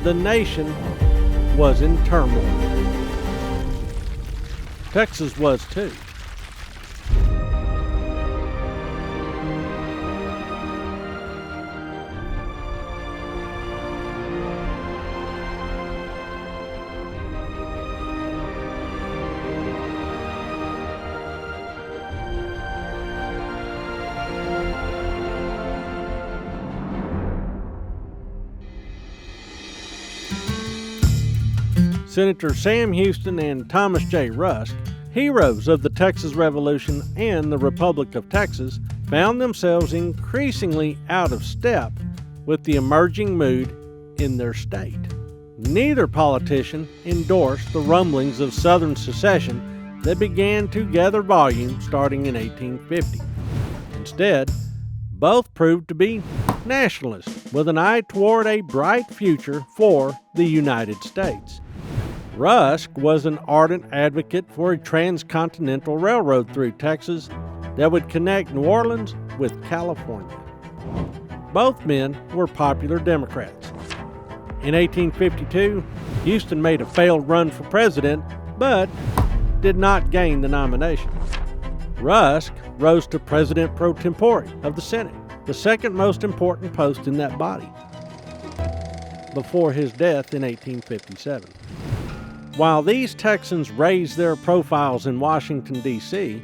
the nation was in turmoil. Texas was too. Senator Sam Houston and Thomas J. Rusk, heroes of the Texas Revolution and the Republic of Texas, found themselves increasingly out of step with the emerging mood in their state. Neither politician endorsed the rumblings of Southern secession that began to gather volume starting in 1850. Instead, both proved to be nationalists with an eye toward a bright future for the United States. Rusk was an ardent advocate for a transcontinental railroad through Texas that would connect New Orleans with California. Both men were popular Democrats. In 1852, Houston made a failed run for president, but did not gain the nomination. Rusk rose to President pro tempore of the Senate, the second most important post in that body, before his death in 1857. While these Texans raised their profiles in Washington, D.C.,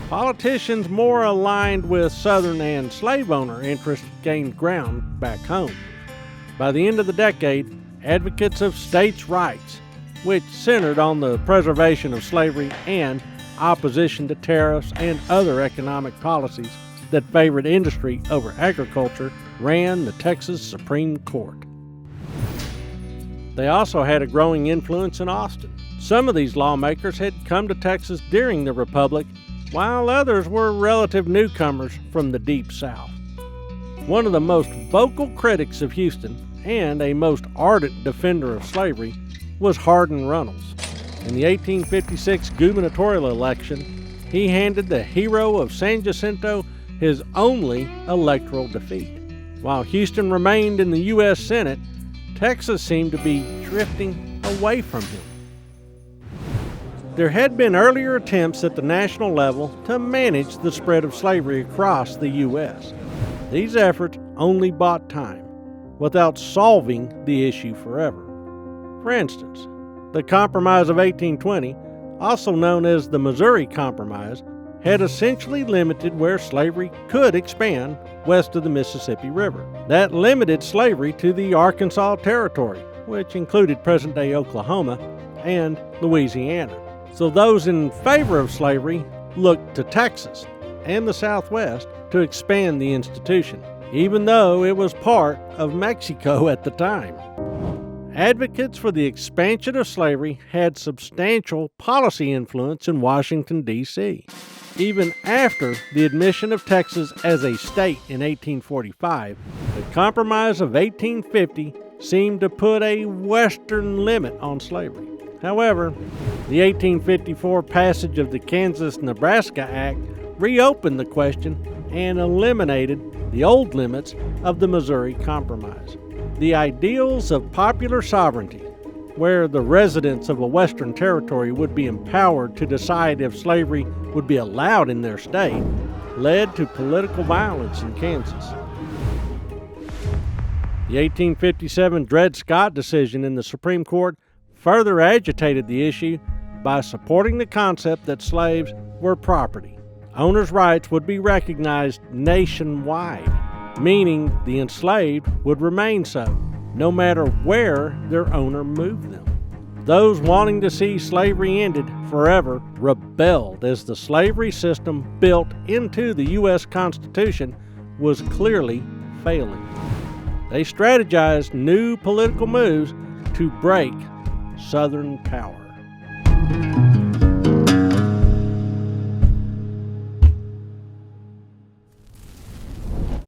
politicians more aligned with Southern and slave owner interests gained ground back home. By the end of the decade, advocates of states' rights, which centered on the preservation of slavery and opposition to tariffs and other economic policies that favored industry over agriculture, ran the Texas Supreme Court. They also had a growing influence in Austin. Some of these lawmakers had come to Texas during the Republic, while others were relative newcomers from the Deep South. One of the most vocal critics of Houston and a most ardent defender of slavery was Hardin Runnels. In the 1856 gubernatorial election, he handed the hero of San Jacinto his only electoral defeat. While Houston remained in the U.S. Senate, Texas seemed to be drifting away from him. There had been earlier attempts at the national level to manage the spread of slavery across the U.S. These efforts only bought time, without solving the issue forever. For instance, the Compromise of 1820, also known as the Missouri Compromise, had essentially limited where slavery could expand west of the Mississippi River. That limited slavery to the Arkansas Territory, which included present-day Oklahoma and Louisiana. So those in favor of slavery looked to Texas and the Southwest to expand the institution, even though it was part of Mexico at the time. Advocates for the expansion of slavery had substantial policy influence in Washington, D.C. Even after the admission of Texas as a state in 1845, the Compromise of 1850 seemed to put a Western limit on slavery. However, the 1854 passage of the Kansas-Nebraska Act reopened the question and eliminated the old limits of the Missouri Compromise. The ideals of popular sovereignty, where the residents of a Western territory would be empowered to decide if slavery would be allowed in their state, led to political violence in Kansas. The 1857 Dred Scott decision in the Supreme Court further agitated the issue by supporting the concept that slaves were property. Owners' rights would be recognized nationwide, meaning the enslaved would remain so, no matter where their owner moved them. Those wanting to see slavery ended forever rebelled as the slavery system built into the U.S. Constitution was clearly failing. They strategized new political moves to break Southern power.